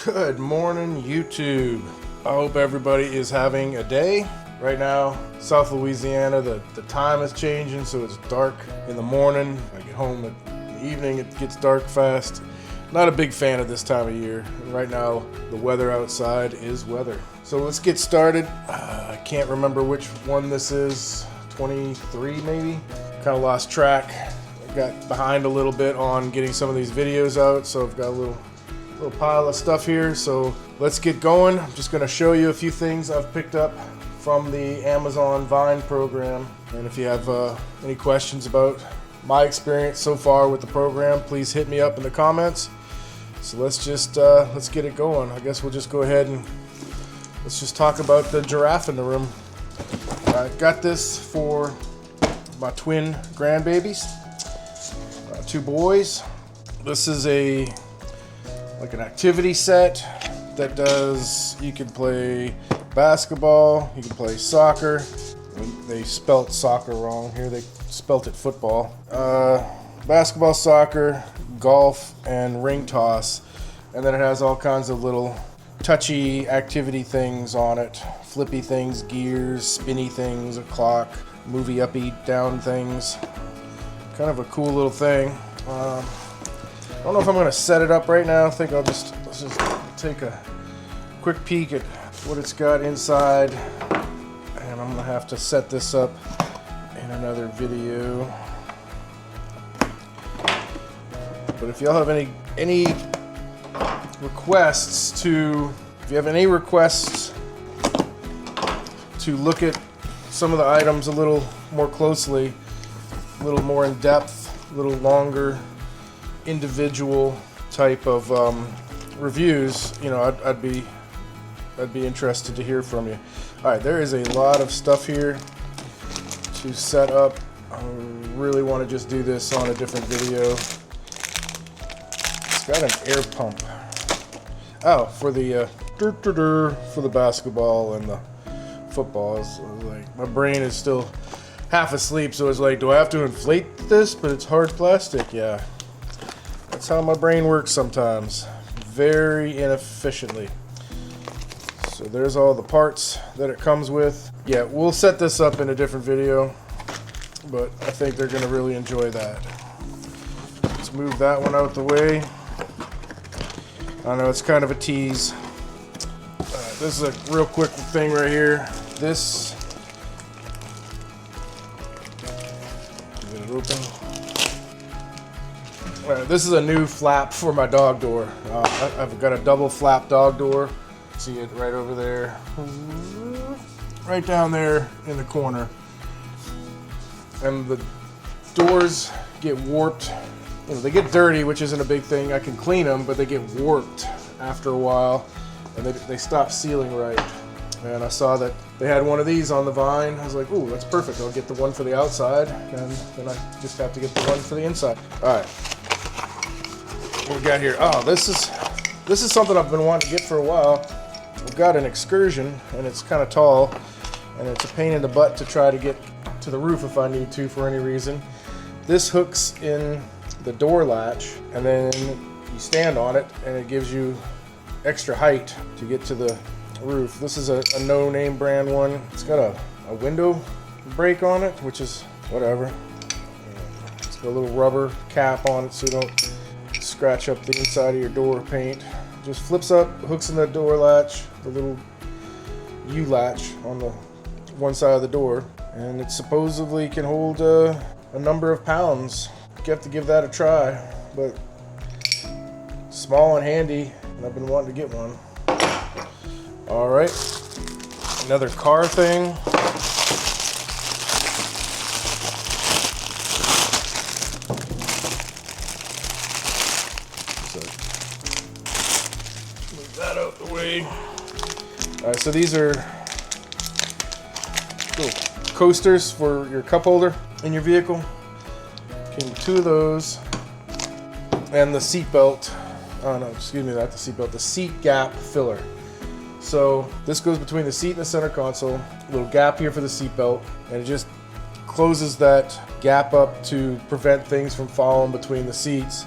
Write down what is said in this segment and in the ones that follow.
Good morning, YouTube. I hope everybody is having a day. Right now, South Louisiana, the time is changing, so it's dark in the morning. I get home in the evening, it gets dark fast. Not a big fan of this time of year. And right now, the weather outside is weather. So let's get started. I can't remember which one this is. 23 maybe? Kind of lost track. I got behind a little bit on getting some of these videos out, so I've got a little pile of stuff here. So let's get going. I'm just going to show you a few things I've picked up from the Amazon Vine program. And if you have any questions about my experience so far with the program, please hit me up in the comments. So let's get it going. I guess we'll just go ahead and let's just talk about the giraffe in the room. I got this for my twin grandbabies, two boys. This is like an activity set that you can play basketball, you can play soccer. They spelt soccer wrong here, they spelt it football. Basketball, soccer, golf, and ring toss. And then it has all kinds of little touchy activity things on it. Flippy things, gears, spinny things, a clock, movie uppy down things. Kind of a cool little thing. I don't know if I'm going to set it up right now. I think let's just take a quick peek at what it's got inside. And I'm going to have to set this up in another video. But if y'all have any requests to look at some of the items a little more closely, a little more in depth, a little longer, individual type of reviews, I'd be interested to hear from you. All right, there is a lot of stuff here to set up. I really want to just do this on a different video. It's got an air pump. Oh, for the basketball and the football. It's like my brain is still half asleep, so it's like, do I have to inflate this? But it's hard plastic. Yeah. That's how my brain works sometimes, very inefficiently. So there's all the parts that it comes with. Yeah, we'll set this up in a different video, but I think they're going to really enjoy that. Let's move that one out the way. I know it's kind of a tease. This is a real quick thing right here. This, get it open. This is a new flap for my dog door. I've got a double flap dog door. See it right over there. Right down there in the corner. And the doors get warped. They get dirty, which isn't a big thing. I can clean them, but they get warped after a while. And they stop sealing right. And I saw that they had one of these on the Vine. I was like, ooh, that's perfect. I'll get the one for the outside, and then I just have to get the one for the inside. All right. What we got here? Oh, this is something I've been wanting to get for a while. We've got an Excursion, and it's kind of tall, and it's a pain in the butt to try to get to the roof if I need to for any reason. This hooks in the door latch, and then you stand on it, and it gives you extra height to get to the roof. This is a no-name brand one. It's got a window brake on it, which is whatever. It's got a little rubber cap on it so you don't scratch up the inside of your door paint. Just flips up, hooks in the door latch, the little U latch on the one side of the door, and it supposedly can hold a number of pounds. You have to give that a try, but small and handy, and I've been wanting to get one. All right, another car thing. Move that out the way. All right, so these are little coasters for your cup holder in your vehicle. Came two of those, and the seat belt. Oh no, excuse me, not the seat belt. The seat gap filler. So this goes between the seat and the center console. A little gap here for the seat belt, and it just closes that gap up to prevent things from falling between the seats,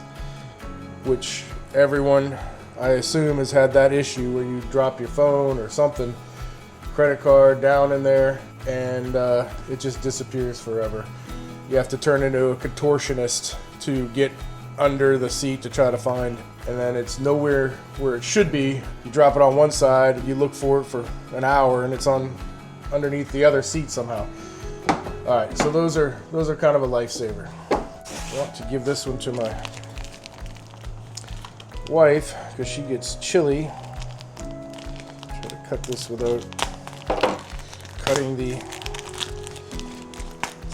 which everyone I assume, has had that issue where you drop your phone or something, credit card down in there, and it just disappears forever. You have to turn into a contortionist to get under the seat to try to find, and then it's nowhere where it should be. You drop it on one side, you look for it for an hour, and it's on underneath the other seat somehow. All right, so those are kind of a lifesaver. I want to give this one to my wife because she gets chilly. Try to cut this without cutting the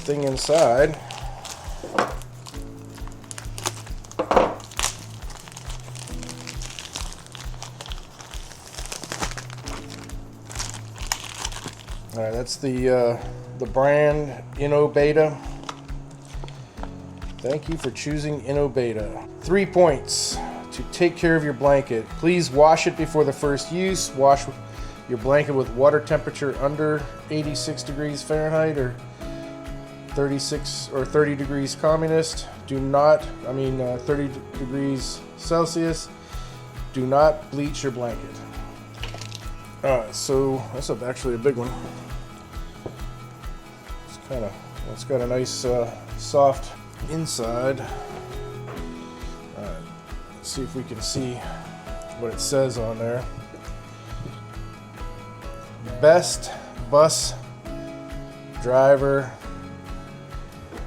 thing inside. All right, that's the brand InnoBeta. Thank you for choosing InnoBeta. 3 points to take care of your blanket. Please wash it before the first use. Wash your blanket with water temperature under 86 degrees Fahrenheit or 36 or 30 degrees communist. 30 degrees Celsius. Do not bleach your blanket. So that's actually a big one. It's got a nice soft inside. Let's see if we can see what it says on there. Best bus driver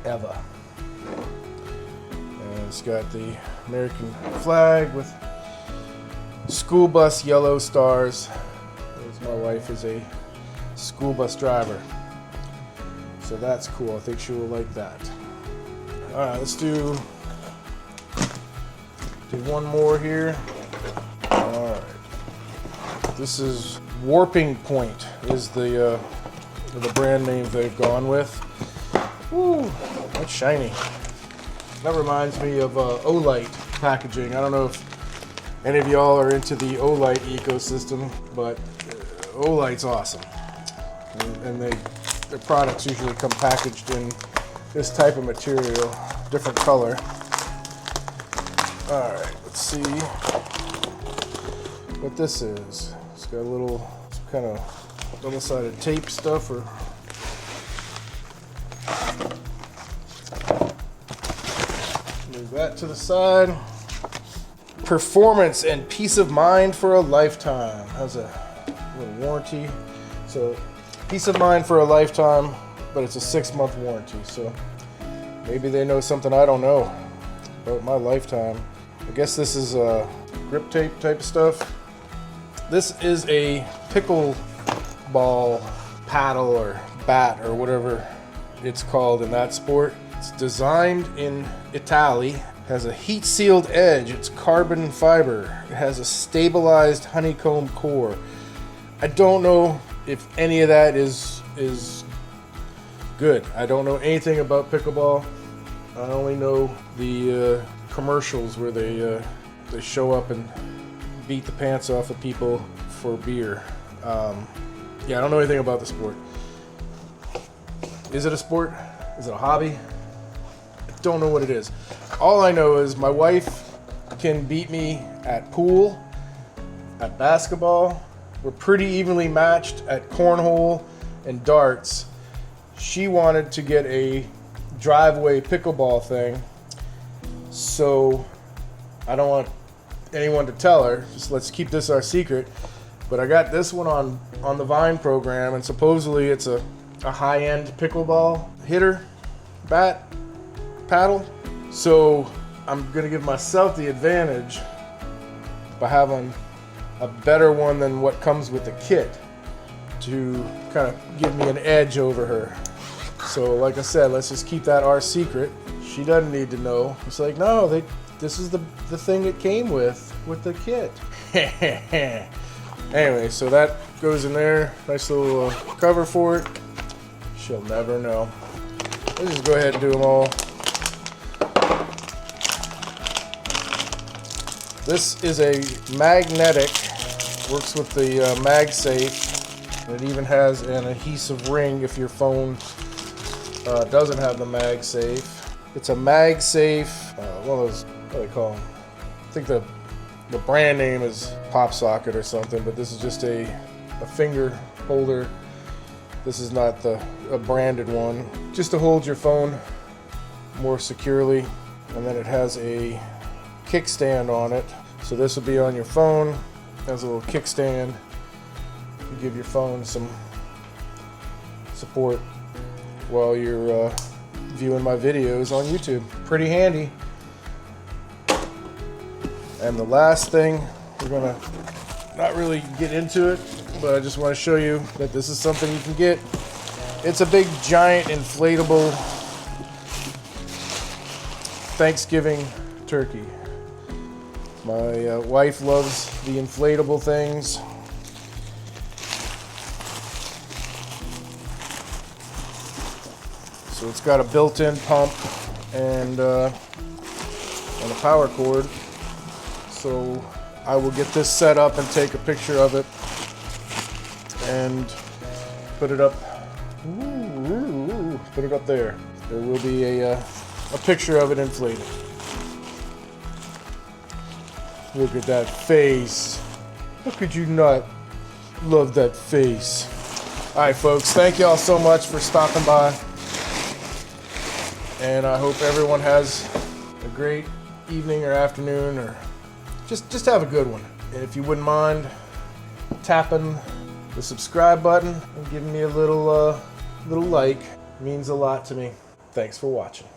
ever. And it's got the American flag with school bus yellow stars. My wife is a school bus driver, so that's cool. I think she will like that. All right, let's do one more here. All right, this is Warping Point is the brand name they've gone with. Woo, that's shiny. That reminds me of Olight packaging. I don't know if any of y'all are into the Olight ecosystem, but Olight's awesome, and their products usually come packaged in this type of material, different color. All right, let's see what this is. It's got a little some kind of double-sided tape stuff, or move that to the side. Performance and peace of mind for a lifetime. Has a little warranty, so peace of mind for a lifetime, but it's a 6-month warranty, so maybe they know something I don't know about my lifetime. I guess this is a grip tape type of stuff. This is a pickleball paddle or bat or whatever it's called in that sport. It's designed in Italy, has a heat sealed edge, it's carbon fiber, it has a stabilized honeycomb core. I don't know if any of that is good. I don't know anything about pickleball. I only know the commercials where they show up and beat the pants off of people for beer. I don't know anything about the sport. Is it a sport? Is it a hobby? I don't know what it is. All I know is my wife can beat me at pool, at basketball. We're pretty evenly matched at cornhole and darts. She wanted to get a driveway pickleball thing, so I don't want anyone to tell her. Just let's keep this our secret. But I got this one on the Vine program, and supposedly it's a high-end pickleball hitter, bat, paddle. So I'm gonna give myself the advantage by having a better one than what comes with the kit to kind of give me an edge over her. So like I said, let's just keep that our secret. She doesn't need to know. It's like, no, this is the thing it came with the kit. Anyway, so that goes in there. Nice little cover for it. She'll never know. Let's just go ahead and do them all. This is a magnetic, works with the MagSafe. It even has an adhesive ring if your phone doesn't have the MagSafe. It's a MagSafe, one of those, what do they call them? I think the the brand name is Pop Socket or something, but this is just a finger holder. This is not a branded one, just to hold your phone more securely. And then it has a kickstand on it. So this will be on your phone. Has a little kickstand to give your phone some support while you're viewing my videos on YouTube. Pretty handy. And the last thing, we're gonna not really get into it, but I just want to show you that this is something you can get. It's a big, giant, inflatable Thanksgiving turkey. My wife loves the inflatable things. So it's got a built-in pump and a power cord. So I will get this set up and take a picture of it and put it up. Put it up there. There will be a picture of it inflated. Look at that face. How could you not love that face? All right, folks, thank y'all so much for stopping by. And I hope everyone has a great evening or afternoon, or just have a good one. And if you wouldn't mind tapping the subscribe button and giving me a little like, it means a lot to me. Thanks for watching.